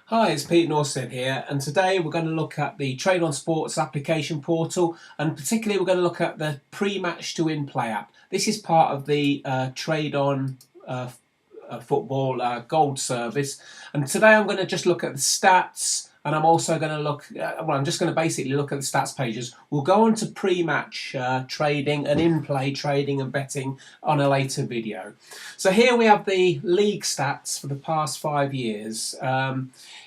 Hi, it's Pete Norstead here, and today we're going to look at the Trade on Sports application portal, and particularly we're going to look at the pre-match to in-play app. This is part of the Trade on Football Gold service, and today I'm going to just look at the stats, and I'm also going to I'm just going to basically look at the stats pages. We'll go on to pre-match trading and in-play trading and betting on a later video. So here we have the league stats for the past 5 years.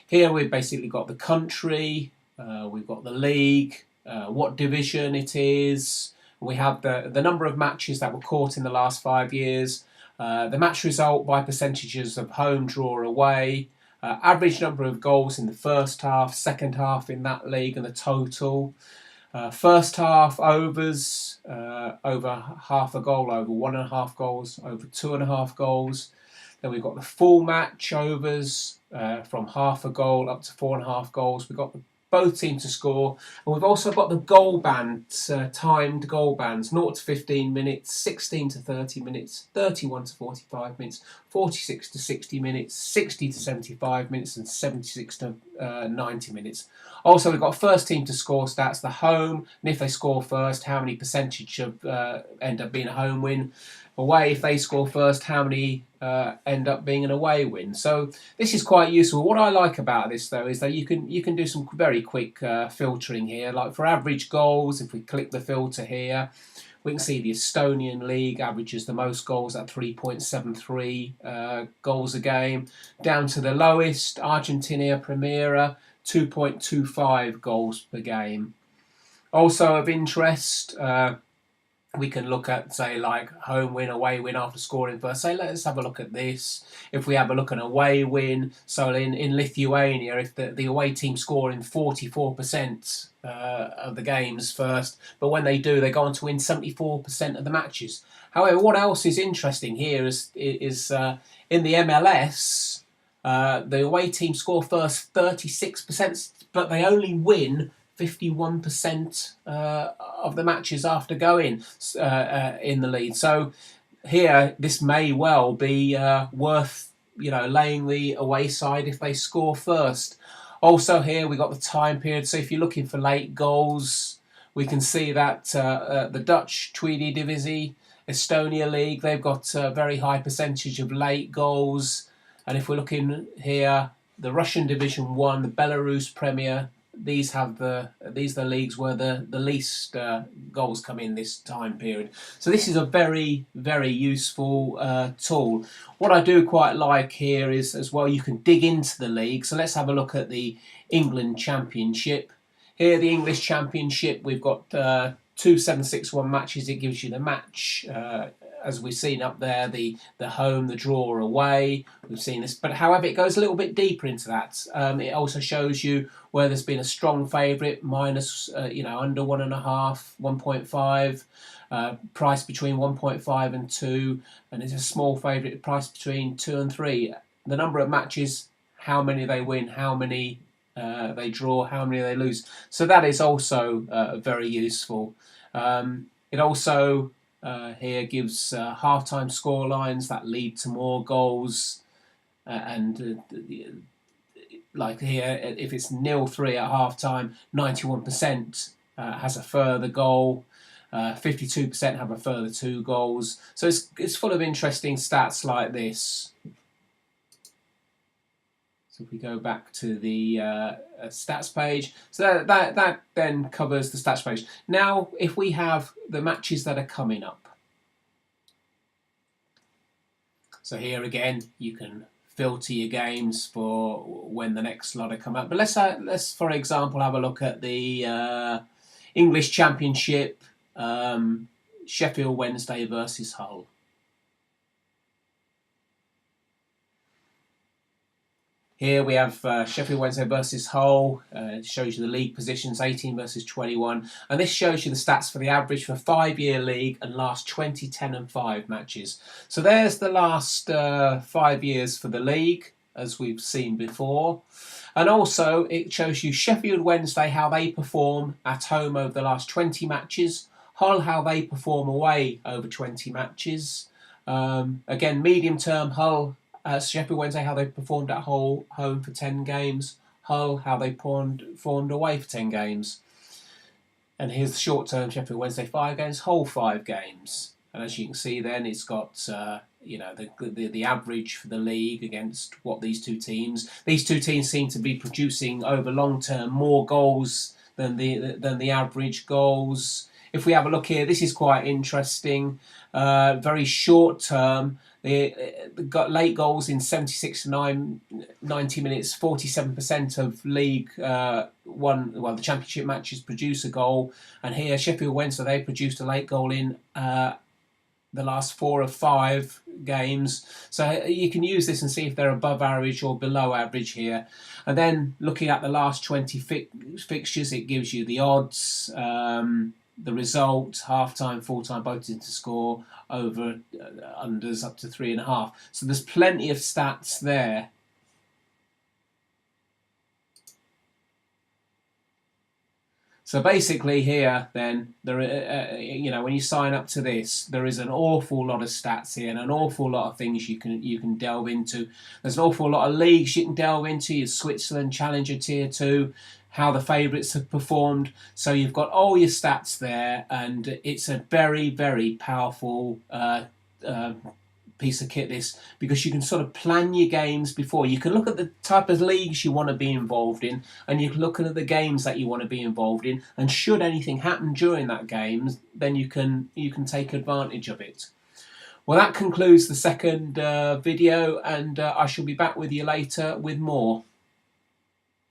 Here we've basically got the country, we've got the league, what division it is. We have the number of matches that were caught in the last 5 years, the match result by percentages of home, draw, away, average number of goals in the first half, second half in that league, and the total. First half overs, over half a goal, over 1.5 goals, over 2.5 goals. Then we've got the full match overs, from half a goal up to 4.5 goals. We've got both teams to score, and we've also got the goal bands, timed goal bands, 0 to 15 minutes, 16 to 30 minutes, 31 to 45 minutes, 46 to 60 minutes, 60 to 75 minutes, and 76 to 90 minutes. Also, we've got first team to score stats, the home, and if they score first, how many percentage of end up being a home win. Away, if they score first, how many end up being an away win. So this is quite useful. What I like about this though is that you can do some very quick filtering here. Like for average goals, if we click the filter here, we can see the Estonian league averages the most goals at 3.73 goals a game, down to the lowest, Argentina Primera, 2.25 goals per game. Also of interest, we can look at, say, like home win, away win after scoring first. Say, let's have a look at this. If we have a look at an away win, so in Lithuania, if the away team score in 44% of the games first, but when they do, they go on to win 74% of the matches. However, what else is interesting here is in the MLS, the away team score first 36%, but they only win 51% of the matches after going in the lead. So here, this may well be worth laying the away side if they score first. Also here we got the time period. So if you're looking for late goals, we can see that the Dutch Tweede Divisie, Estonia League, they've got a very high percentage of late goals. And if we're looking here, the Russian Division 1, the Belarus Premier, these are the leagues where the least goals come in this time period. So this is a very, very useful tool. What I do quite like here is, as well, you can dig into the league. So let's have a look at the England Championship. Here, the English Championship, we've got 2-7-6-1 matches. It gives you the match, as we've seen up there, the home, the draw, away. We've seen this, but however, it goes a little bit deeper into that. It also shows you where there's been a strong favourite, minus, under 1.5, 1.5, price between 1.5 and 2, and it's a small favourite, price between 2 and 3. The number of matches, how many they win, how many they draw, how many they lose. So that is also very useful. It also here gives half-time score lines that lead to more goals, and like here, if it's 0-3 at half-time, 91% has a further goal. 52% have a further 2 goals. So it's full of interesting stats like this. So if we go back to the stats page, so that then covers the stats page. Now, if we have the matches that are coming up, so here again you can filter your games for when the next lot are come up. But let's for example have a look at the English Championship, Sheffield Wednesday versus Hull. Here we have Sheffield Wednesday versus Hull. It shows you the league positions, 18 versus 21. And this shows you the stats for the average for 5-year league and last 20, 10 and 5 matches. So there's the last 5 years for the league, as we've seen before. And also it shows you Sheffield Wednesday, how they perform at home over the last 20 matches. Hull, how they perform away over 20 matches. Again, medium term, Hull Sheffield Wednesday, how they performed at home for 10 games. Hull, how they performed away for 10 games. And here's the short term: Sheffield Wednesday 5 games, Hull 5 games. And as you can see, then it's got the average for the league against what these two teams. These two teams seem to be producing over long term more goals than the average goals. If we have a look here, this is quite interesting. Very short term. They got late goals in 76 to 90 minutes. 47% of League One, well, the Championship matches produce a goal. And here, Sheffield Wednesday, they produced a late goal in the last 4 of 5 games. So you can use this and see if they're above average or below average here. And then looking at the last 20 fixtures, it gives you the odds, the result, half-time, full-time, both to score, over, unders up to 3.5. So there's plenty of stats there. So basically here, then, there, when you sign up to this, there is an awful lot of stats here and an awful lot of things you can delve into. There's an awful lot of leagues you can delve into. Your Switzerland Challenger Tier 2, how the favourites have performed. So you've got all your stats there, and it's a very, very powerful piece of kit, this, because you can sort of plan your games before. You can look at the type of leagues you want to be involved in, and you can look at the games that you want to be involved in, and should anything happen during that game, then you can take advantage of it. Well, that concludes the second video, and I shall be back with you later with more.